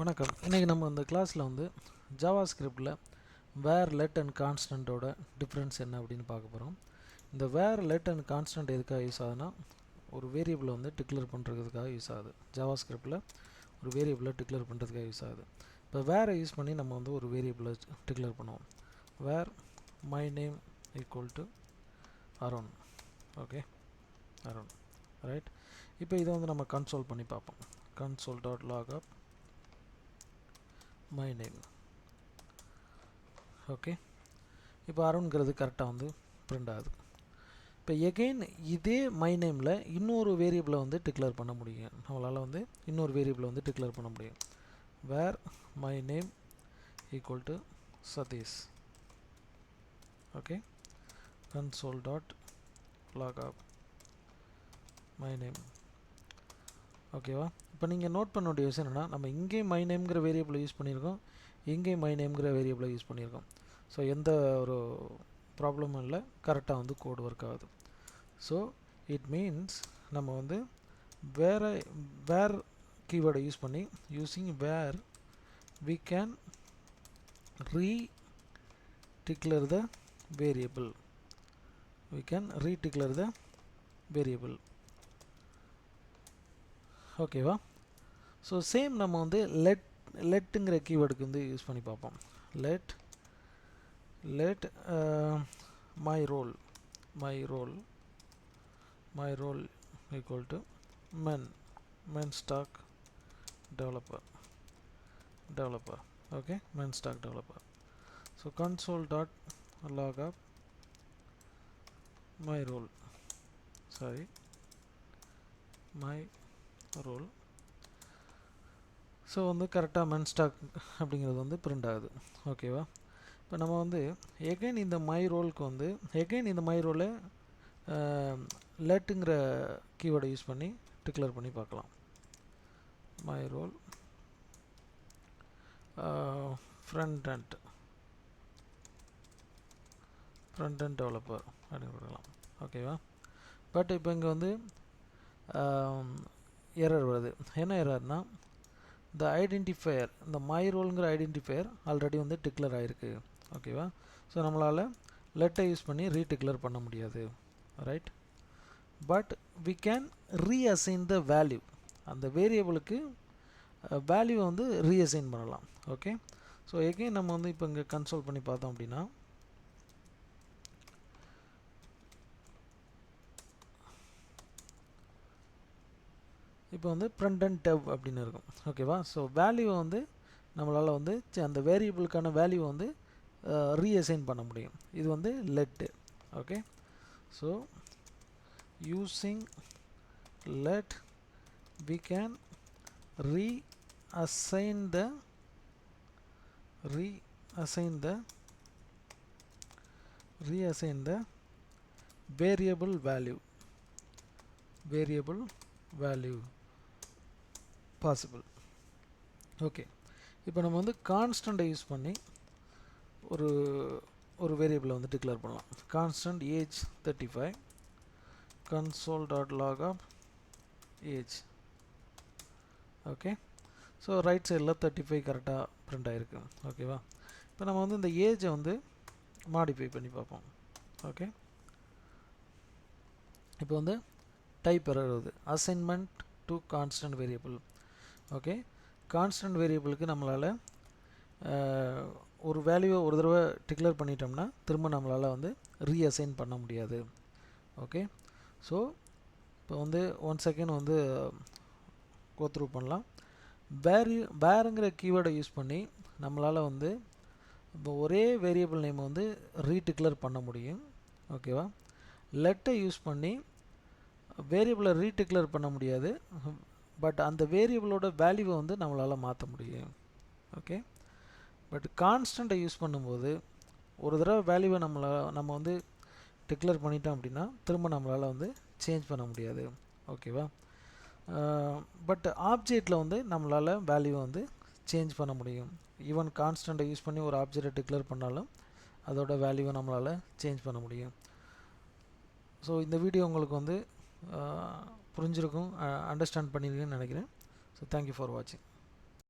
வணக்கம். இன்றைக்கி நம்ம இந்த கிளாஸில் வந்து ஜாவா ஸ்கிரிப்டில் வேர் லெட் அண்ட் கான்ஸ்டன்ட்டோட டிஃப்ரென்ஸ் என்ன அப்படின்னு பார்க்க போகிறோம். இந்த வேர் லெட் அண்ட் கான்ஸ்டன்ட் எதுக்காக யூஸ் ஆகுதுன்னா, ஒரு வேரியபிளை வந்து டிக்ளேர் பண்ணுறதுக்காக யூஸ் ஆகுது. ஜாவா ஸ்கிரிப்டில் ஒரு வேரியபிளை டிக்ளேர் பண்ணுறதுக்காக யூஸ் ஆகுது. இப்போ வேரை யூஸ் பண்ணி நம்ம வந்து ஒரு வேரியபிளை டிக்ளேர் பண்ணுவோம். Var my name equal to Arun. Okay, Arun, right. இப்போ இதை வந்து நம்ம கன்சோல் பண்ணி பார்ப்போம். console.logop my name. ஓகே, இப்போ அருண்கிறது கரெக்டாக வந்து பிரிண்ட் ஆகுது. இப்போ எகெயின் இதே மை நேமில் இன்னொரு வேரியபிளை வந்து டிக்ளேர் பண்ண முடியும். நம்மளால் வந்து இன்னொரு வேரியபிளை வந்து டிக்ளேர் பண்ண முடியும். Var my name equal to Sathish. Okay, console.logop my name. ஓகேவா? இப்போ நீங்கள் நோட் பண்ண வேண்டிய விஷயம் என்னென்னா, நம்ம இங்கேயும் மை நேம்ங்கிற வேரியபிளை யூஸ் பண்ணியிருக்கோம், இங்கேயும் மை நேம்ங்கிற வேரியபிளை யூஸ் பண்ணியிருக்கோம். ஸோ எந்த ஒரு ப்ராப்ளமும் இல்லை, கரெக்டாக வந்து கோடு ஒர்க் ஆகுது. ஸோ இட் மீன்ஸ் நம்ம வந்து வேர் கீவேர்டை யூஸ் பண்ணி using var we can re-declare the variable. ஓகேவா? ஸோ சேம் நம்ம வந்து லெட்டுங்கிற கீவேர்டுக்கு வந்து யூஸ் பண்ணி பார்ப்போம். let my role equal to men stock developer. Okay, men stock developer. So console.logop my role. So வந்து கரெக்டாக மென் ஸ்டாக் அப்படிங்கிறது வந்து பிரிண்ட் ஆகுது. ஓகேவா? இப்போ நம்ம வந்து எகைன் இந்த மை ரோலை லெட்டுங்கிற கீவேர்டை யூஸ் பண்ணி டிக்ளேர் பண்ணி பார்க்கலாம். My role front end developer அப்படின்னு கொடுக்கலாம். ஓகேவா? பட் இப்போ இங்கே வந்து எரர் வருது. என்ன எரர்னா, இந்த ஐடென்டிஃபையர், இந்த மை ரோல்ங்கிற ஐடென்டிஃபையர் ஆல்ரெடி வந்து டிக்ளேர் ஆகிருக்கு. ஓகேவா? ஸோ நம்மளால் லெட்டை யூஸ் பண்ணி ரீடிக்ளேர் பண்ண முடியாது, right? But we can reassign the value. அந்த வேரியபிளுக்கு வேல்யூவை வந்து ரீஅசைன் பண்ணலாம். ஓகே, ஸோ எகைன் நம்ம வந்து இப்போ இங்கே கன்சோல் பண்ணி பார்த்தோம் அப்படின்னா, இப்போ வந்து print and dev அப்படின்னு இருக்கும். ஓகேவா? ஸோ வேல்யூவை வந்து நம்மளால் வந்து அந்த வேரியபிளுக்கான வேல்யூவை வந்து ரீஅசைன் பண்ண முடியும். இது வந்து laddu. Okay, so using let we can reassign the variable value possible. Okay, இப்போ நம்ம வந்து கான்ஸ்டண்ட்டை யூஸ் பண்ணி ஒரு வேரியபிளை வந்து டிக்ளேர் பண்ணலாம். Constant age 35, console.logop age. Okay, so right சைடில் 35 கரெக்டாக பிரிண்ட் ஆகிருக்கு. ஓகேவா? இப்போ நம்ம வந்து இந்த ஏஜை வந்து மாடிஃபை பண்ணி பார்ப்போம். ஓகே, இப்போ வந்து டைப் எரர் வருது, assignment to constant variable. Okay, constant வேரியபிளுக்கு நம்மளால் ஒரு வேல்யூவை ஒரு தடவை டிக்ளேர் பண்ணிட்டோம்னா திரும்ப நம்மளால் வந்து ரீஅசைன் பண்ண முடியாது. ஓகே, ஸோ இப்போ வந்து ஒன் செகண்ட் வந்து கோத்ரூ பண்ணலாம். வேறுங்கிற கீவேர்டை யூஸ் பண்ணி நம்மளால் வந்து இப்போ ஒரே வேரியபிள் நேம் வந்து ரீடிக்ளேர் பண்ண முடியும். ஓகேவா? லெட்டை யூஸ் பண்ணி வேரியபிளை ரீடிக்ளேர் பண்ண முடியாது, பட் அந்த வேரியபிளோட வேல்யூவை வந்து நம்மளால் மாற்ற முடியும். ஓகே, பட் கான்ஸ்டண்ட்டை யூஸ் பண்ணும்போது ஒரு தடவை வேல்யூவை நம்ம வந்து டிக்ளேர் பண்ணிட்டோம் அப்படின்னா திரும்ப நம்மளால் வந்து சேஞ்ச் பண்ண முடியாது. ஓகேவா? பட் ஆப்ஜெக்டில் வந்து நம்மளால் வேல்யூவை வந்து சேஞ்ச் பண்ண முடியும். ஈவன் கான்ஸ்டண்ட்டை யூஸ் பண்ணி ஒரு ஆப்ஜெக்டை டிக்ளேர் பண்ணாலும் அதோட வேல்யூவை நம்மளால் சேஞ்ச் பண்ண முடியும். ஸோ இந்த வீடியோ உங்களுக்கு வந்து புரிஞ்சிருக்கும், அண்டர்ஸ்டாண்ட் பண்ணியிருக்கேன்னு நினைக்கிறேன். ஸோ தேங்க்யூ ஃபார் வாட்சிங்.